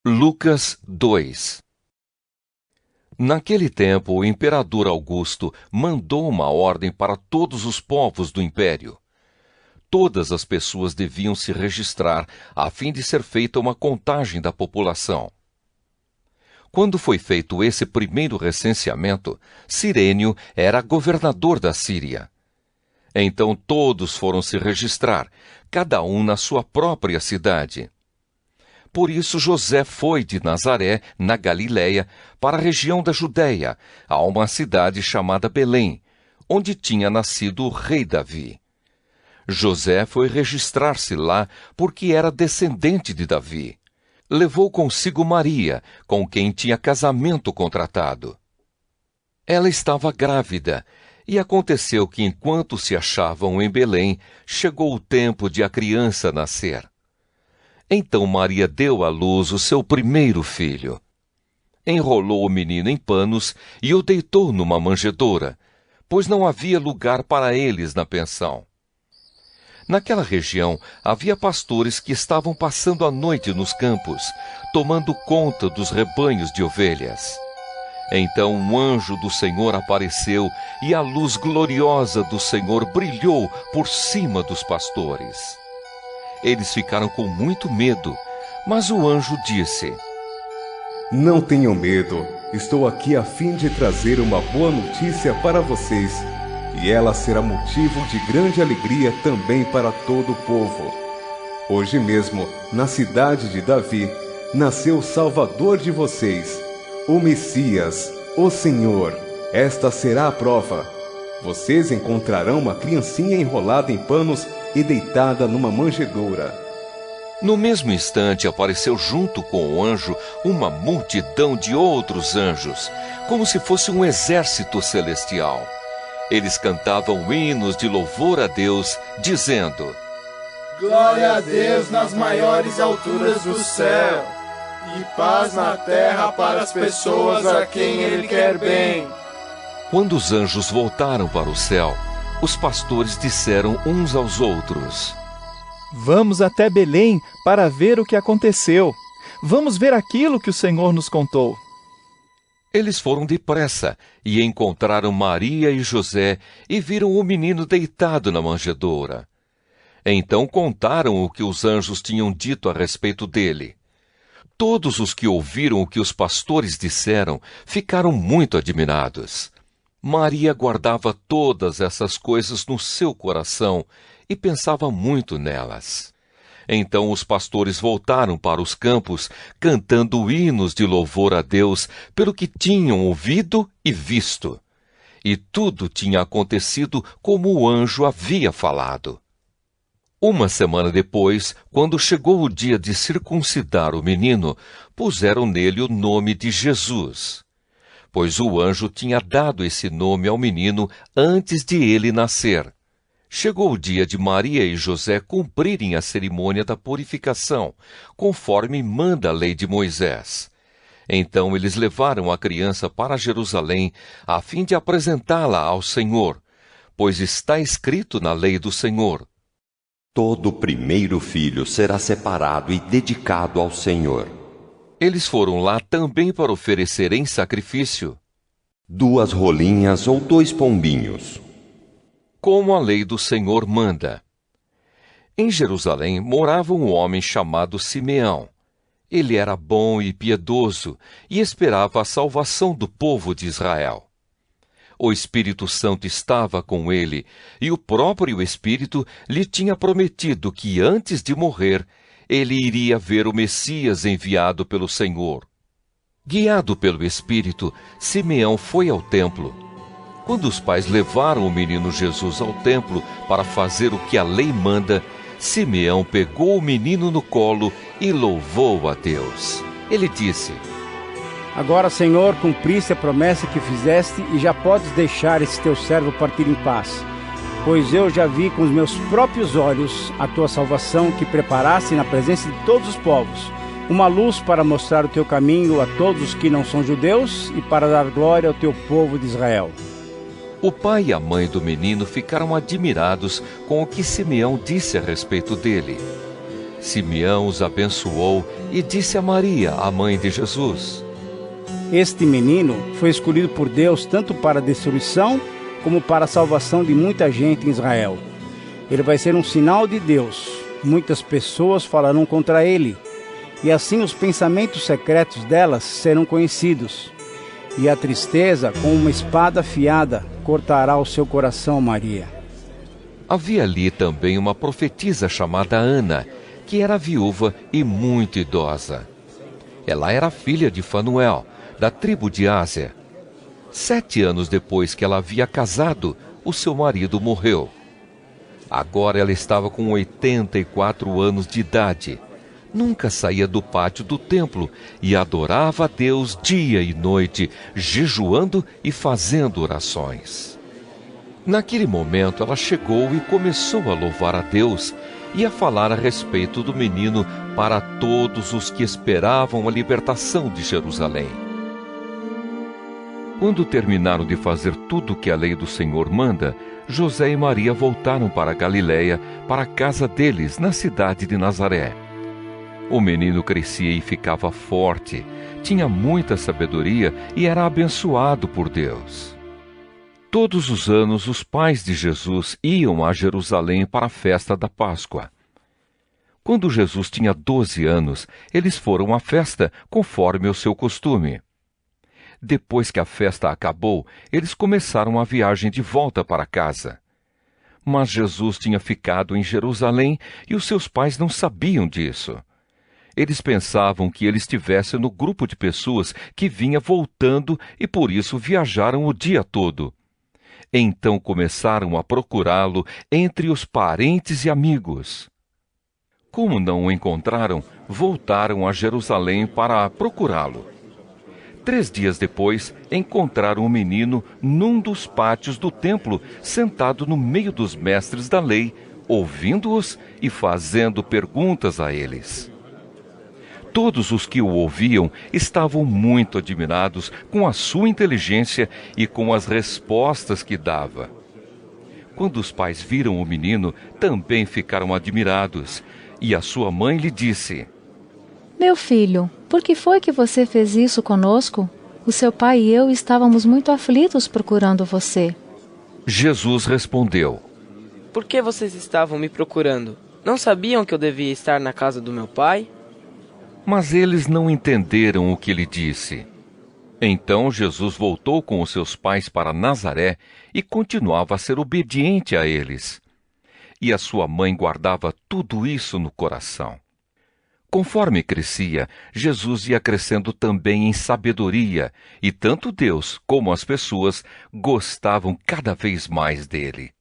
Lucas 2. Naquele tempo, o imperador Augusto mandou uma ordem para todos os povos do império. Todas as pessoas deviam se registrar a fim de ser feita uma contagem da população. Quando foi feito esse primeiro recenseamento, Cirênio era governador da Síria. Então todos foram se registrar, cada um na sua própria cidade. Por isso José foi de Nazaré, na Galiléia, para a região da Judéia, a uma cidade chamada Belém, onde tinha nascido o rei Davi. José foi registrar-se lá porque era descendente de Davi. Levou consigo Maria, com quem tinha casamento contratado. Ela estava grávida, e aconteceu que enquanto se achavam em Belém, chegou o tempo de a criança nascer. Então Maria deu à luz o seu primeiro filho. Enrolou o menino em panos e o deitou numa manjedoura, pois não havia lugar para eles na pensão. Naquela região havia pastores que estavam passando a noite nos campos, tomando conta dos rebanhos de ovelhas. Então um anjo do Senhor apareceu e a luz gloriosa do Senhor brilhou por cima dos pastores. Eles ficaram com muito medo, mas o anjo disse: Não tenham medo, estou aqui a fim de trazer uma boa notícia para vocês, e ela será motivo de grande alegria também para todo o povo. Hoje mesmo, na cidade de Davi, nasceu o Salvador de vocês, o Messias, o Senhor. Esta será a prova. Vocês encontrarão uma criancinha enrolada em panos e deitada numa manjedoura. No mesmo instante apareceu junto com o anjo uma multidão de outros anjos, como se fosse um exército celestial. Eles cantavam hinos de louvor a Deus, dizendo: Glória a Deus nas maiores alturas do céu, e paz na terra para as pessoas a quem Ele quer bem. Quando os anjos voltaram para o céu, os pastores disseram uns aos outros: Vamos até Belém para ver o que aconteceu. Vamos ver aquilo que o Senhor nos contou. Eles foram depressa e encontraram Maria e José e viram o menino deitado na manjedoura. Então contaram o que os anjos tinham dito a respeito dele. Todos os que ouviram o que os pastores disseram ficaram muito admirados. Maria guardava todas essas coisas no seu coração e pensava muito nelas. Então os pastores voltaram para os campos, cantando hinos de louvor a Deus pelo que tinham ouvido e visto. E tudo tinha acontecido como o anjo havia falado. Uma semana depois, quando chegou o dia de circuncidar o menino, puseram nele o nome de Jesus, pois o anjo tinha dado esse nome ao menino antes de ele nascer. Chegou o dia de Maria e José cumprirem a cerimônia da purificação, conforme manda a lei de Moisés. Então eles levaram a criança para Jerusalém, a fim de apresentá-la ao Senhor, pois está escrito na lei do Senhor: Todo primeiro filho será separado e dedicado ao Senhor. Eles foram lá também para oferecer em sacrifício 2 rolinhas ou 2 pombinhos, como a lei do Senhor manda. Em Jerusalém morava um homem chamado Simeão. Ele era bom e piedoso e esperava a salvação do povo de Israel. O Espírito Santo estava com ele, e o próprio Espírito lhe tinha prometido que antes de morrer, ele iria ver o Messias enviado pelo Senhor. Guiado pelo Espírito, Simeão foi ao templo. Quando os pais levaram o menino Jesus ao templo para fazer o que a lei manda, Simeão pegou o menino no colo e louvou a Deus. Ele disse: Agora, Senhor, cumpriste a promessa que fizeste e já podes deixar esse teu servo partir em paz. Pois eu já vi com os meus próprios olhos a tua salvação que preparaste na presença de todos os povos, uma luz para mostrar o teu caminho a todos os que não são judeus e para dar glória ao teu povo de Israel. O pai e a mãe do menino ficaram admirados com o que Simeão disse a respeito dele. Simeão os abençoou e disse a Maria, a mãe de Jesus: Este menino foi escolhido por Deus tanto para a destruição como para a salvação de muita gente em Israel. Ele vai ser um sinal de Deus. Muitas pessoas falarão contra ele, e assim os pensamentos secretos delas serão conhecidos. E a tristeza, com uma espada afiada, cortará o seu coração, Maria. Havia ali também uma profetisa chamada Ana, que era viúva e muito idosa. Ela era filha de Fanuel, da tribo de Áser. 7 anos depois que ela havia casado, o seu marido morreu. Agora ela estava com 84 anos de idade. Nunca saía do pátio do templo e adorava a Deus dia e noite, jejuando e fazendo orações. Naquele momento ela chegou e começou a louvar a Deus e a falar a respeito do menino para todos os que esperavam a libertação de Jerusalém. Quando terminaram de fazer tudo o que a lei do Senhor manda, José e Maria voltaram para a Galiléia, para a casa deles, na cidade de Nazaré. O menino crescia e ficava forte, tinha muita sabedoria e era abençoado por Deus. Todos os anos, os pais de Jesus iam a Jerusalém para a festa da Páscoa. Quando Jesus tinha 12 anos, eles foram à festa conforme o seu costume. Depois que a festa acabou, eles começaram a viagem de volta para casa. Mas Jesus tinha ficado em Jerusalém e os seus pais não sabiam disso. Eles pensavam que ele estivesse no grupo de pessoas que vinha voltando e por isso viajaram o dia todo. Então começaram a procurá-lo entre os parentes e amigos. Como não o encontraram, voltaram a Jerusalém para procurá-lo. 3 dias depois, encontraram o menino num dos pátios do templo, sentado no meio dos mestres da lei, ouvindo-os e fazendo perguntas a eles. Todos os que o ouviam estavam muito admirados com a sua inteligência e com as respostas que dava. Quando os pais viram o menino, também ficaram admirados, e a sua mãe lhe disse: Meu filho, por que foi que você fez isso conosco? O seu pai e eu estávamos muito aflitos procurando você. Jesus respondeu: Por que vocês estavam me procurando? Não sabiam que eu devia estar na casa do meu pai? Mas eles não entenderam o que ele disse. Então Jesus voltou com os seus pais para Nazaré e continuava a ser obediente a eles. E a sua mãe guardava tudo isso no coração. Conforme crescia, Jesus ia crescendo também em sabedoria, e tanto Deus como as pessoas gostavam cada vez mais dele.